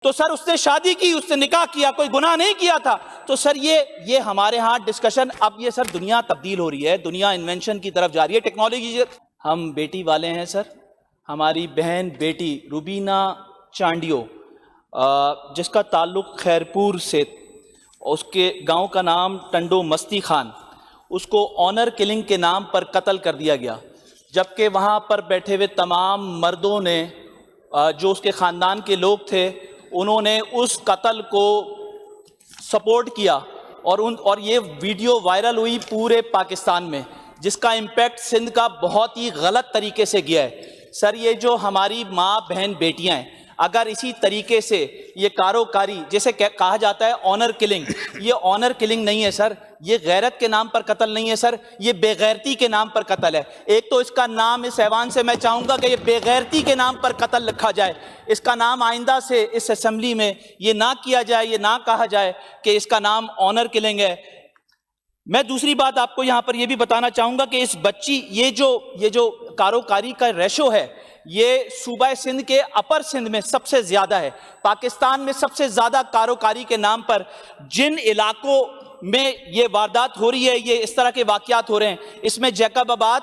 تو سر اس نے شادی کی، اس نے نکاح کیا، کوئی گناہ نہیں کیا تھا. تو سر یہ ہمارے ہاں ڈسکشن، اب یہ سر دنیا تبدیل ہو رہی ہے، دنیا انوینشن کی طرف جا رہی ہے، ٹیکنالوجی. ہم بیٹی والے ہیں سر. ہماری بہن بیٹی روبینہ چانڈیو جس کا تعلق خیرپور سے، اس کے گاؤں کا نام ٹنڈو مستی خان، اس کو آنر کلنگ کے نام پر قتل کر دیا گیا، جبکہ وہاں پر بیٹھے ہوئے تمام مردوں نے جو اس کے خاندان کے لوگ تھے انہوں نے اس قتل کو سپورٹ کیا، اور یہ ویڈیو وائرل ہوئی پورے پاکستان میں، جس کا امپیکٹ سندھ کا بہت ہی غلط طریقے سے گیا ہے. سر یہ جو ہماری ماں بہن بیٹیاں ہیں، اگر اسی طریقے سے یہ کاروکاری، جیسے کہا جاتا ہے آنر کلنگ، یہ آنر کلنگ نہیں ہے سر، یہ غیرت کے نام پر قتل نہیں ہے سر، یہ بے غیرتی کے نام پر قتل ہے. ایک تو اس کا نام اس ایوان سے میں چاہوں گا کہ یہ بے غیرتی کے نام پر قتل لکھا جائے. اس کا نام آئندہ سے اس اسمبلی میں یہ نہ کیا جائے، یہ نہ کہا جائے کہ اس کا نام آنر کلنگ ہے. میں دوسری بات آپ کو یہاں پر یہ بھی بتانا چاہوں گا کہ اس بچی، یہ جو کاروکاری کا ریشو ہے، یہ صوبہ سندھ کے اپر سندھ میں سب سے زیادہ ہے. پاکستان میں سب سے زیادہ کاروکاری کے نام پر جن علاقوں میں یہ واردات ہو رہی ہے، یہ اس طرح کے واقعات ہو رہے ہیں، اس میں جیکب آباد،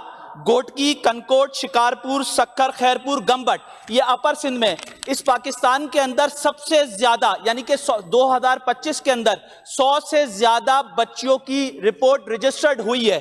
گوٹکی، کنکوٹ، شکارپور، سکھر، خیرپور، گمبٹ، یہ اپر سندھ میں. اس پاکستان کے اندر سب سے زیادہ، یعنی کہ 2025 کے اندر 100 سے زیادہ بچیوں کی رپورٹ رجسٹرڈ ہوئی ہے.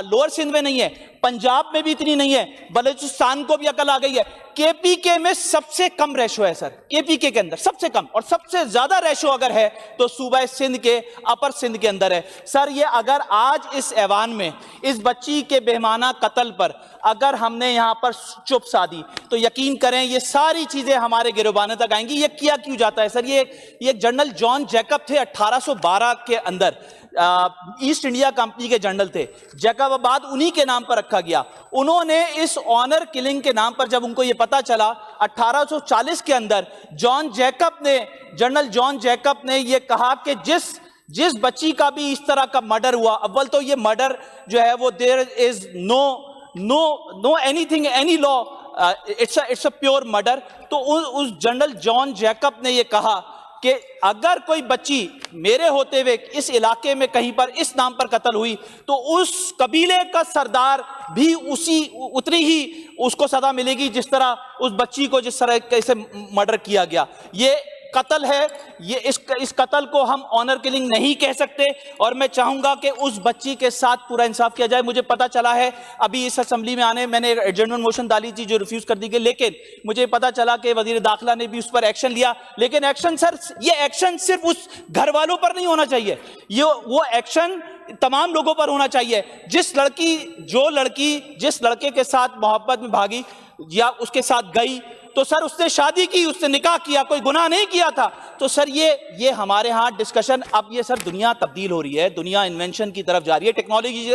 لوور سندھ میں نہیں ہے، پنجاب میں بھی اتنی نہیں ہے، بلوچستان کو بھی عقل آ گئی ہے. کے پی کے میں سب سے کم ریشو ہے سر، کے پی کے اندر سب سے کم، اور سب سے زیادہ ریشو اگر ہے تو صوبہ سندھ کے اپر سندھ کے اندر ہے. سر یہ اگر آج اس ایوان میں اس بچی کے بہیمانہ قتل پر اگر ہم نے یہاں پر چپ سادھی تو یقین کریں یہ ساری چیزیں ہمارے گریباں تک آئیں گی. یہ کیا کیوں جاتا ہے سر؟ یہ جنرل جان جیکب تھے 1812 کے اندر، ایسٹ انڈیا کمپنی کے جنرل تھے. جیکب آباد انہی کے نام پر رکھا گیا. انہوں نے اس آنر کلنگ کے نام پر جب ان کو یہ پتا چلا 1840 کے اندر، جنرل جان جیکب نے یہ کہا کہ جس بچی کا بھی اس طرح کا مرڈر ہوا، اول تو یہ مرڈر جو ہے وہ there is no anything any law, it's a pure murder. تو اس جنرل جان جیکب نے یہ کہا کہ اگر کوئی بچی میرے ہوتے ہوئے اس علاقے میں کہیں پر اس نام پر قتل ہوئی تو اس قبیلے کا سردار بھی اتنی ہی اس کو سزا ملے گی جس طرح اس بچی کو جس طرح سے مرڈر کیا گیا. یہ قتل ہے، اس قتل کو ہم آنر کلنگ نہیں کہہ سکتے. اور میں چاہوں گا کہ اس بچی کے ساتھ پورا انصاف کیا جائے. مجھے پتا چلا ہے ابھی اس اسمبلی میں آنے میں نے ایڈجرنمنٹ موشن ڈالی تھی جو ریفیوز کر دی گئی، لیکن مجھے پتا چلا کہ وزیر داخلہ نے بھی اس پر ایکشن لیا. لیکن ایکشن سر، یہ ایکشن صرف اس گھر والوں پر نہیں ہونا چاہیے، وہ ایکشن تمام لوگوں پر ہونا چاہیے. جس لڑکی جس لڑکے کے ساتھ محبت میں بھاگی یا اس کے ساتھ گئی تو سر اس نے شادی کی، اس نے نکاح کیا، کوئی گناہ نہیں کیا تھا. تو سر یہ ہمارے ہاں ڈسکشن، اب یہ سر دنیا تبدیل ہو رہی ہے، دنیا انوینشن کی طرف جا رہی ہے، ٹیکنالوجی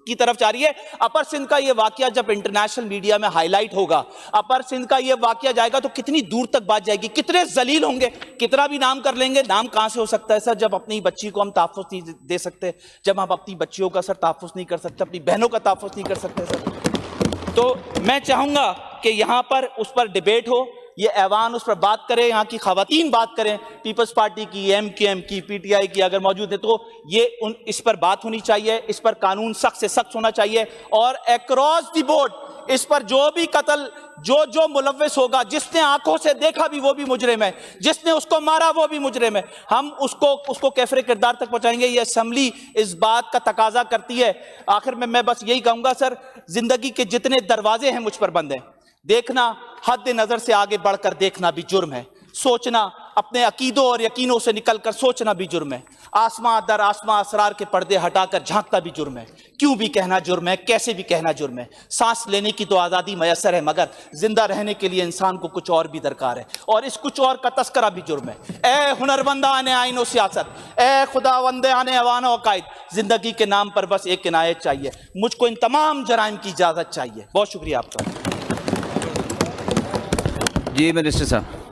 کی طرف جا رہی ہے. اپر سندھ کا یہ واقعہ جب انٹرنیشنل میڈیا میں ہائی لائٹ ہوگا، اپر سندھ کا یہ واقعہ جائے گا تو کتنی دور تک بات جائے گی، کتنے ذلیل ہوں گے، کتنا بھی نام کر لیں گے. نام کہاں سے ہو سکتا ہے سر جب اپنی بچی کو ہم تحفظ نہیں دے سکتے، جب ہم اپنی بچیوں کا سر تحفظ نہیں کر سکتے، اپنی بہنوں کا تحفظ نہیں کر سکتے سر. تو میں چاہوں گا کہ یہاں پر اس پر ڈیبیٹ ہو، یہ ایوان اس پر بات کرے، یہاں کی خواتین بات کریں، پیپلز پارٹی کی، ایم کیو ایم کی، پی ٹی آئی کی اگر موجود ہے تو یہ اس پر بات ہونی چاہیے. اس پر قانون سخت سے سخت ہونا چاہیے، اور اکراس دی بورڈ اس پر جو بھی قتل جو ملوث ہوگا، جس نے آنکھوں سے دیکھا بھی وہ بھی مجرم ہے، جس نے اس کو مارا وہ بھی مجرم ہے. ہم اس کو کیفر کردار تک پہنچائیں گے. یہ اسمبلی اس بات کا تقاضا کرتی ہے. آخر میں بس یہی کہوں گا سر، زندگی کے جتنے دروازے ہیں مجھ پر بند ہیں. دیکھنا، حد نظر سے آگے بڑھ کر دیکھنا بھی جرم ہے. سوچنا، اپنے عقیدوں اور یقینوں سے نکل کر سوچنا بھی جرم ہے. آسماں در آسماں اسرار کے پردے ہٹا کر جھانکنا بھی جرم ہے. کیوں بھی کہنا جرم ہے، کیسے بھی کہنا جرم ہے. سانس لینے کی تو آزادی میسر ہے، مگر زندہ رہنے کے لیے انسان کو کچھ اور بھی درکار ہے، اور اس کچھ اور کا تذکرہ بھی جرم ہے. اے ہنرمندان آئین و سیاست، اے خداوندان ایوان و عقائد، زندگی کے نام پر بس ایک عنایت چاہیے. مجھ کو ان تمام جرائم کی اجازت چاہیے. بہت شکریہ آپ کا. جی منسٹر صاحب.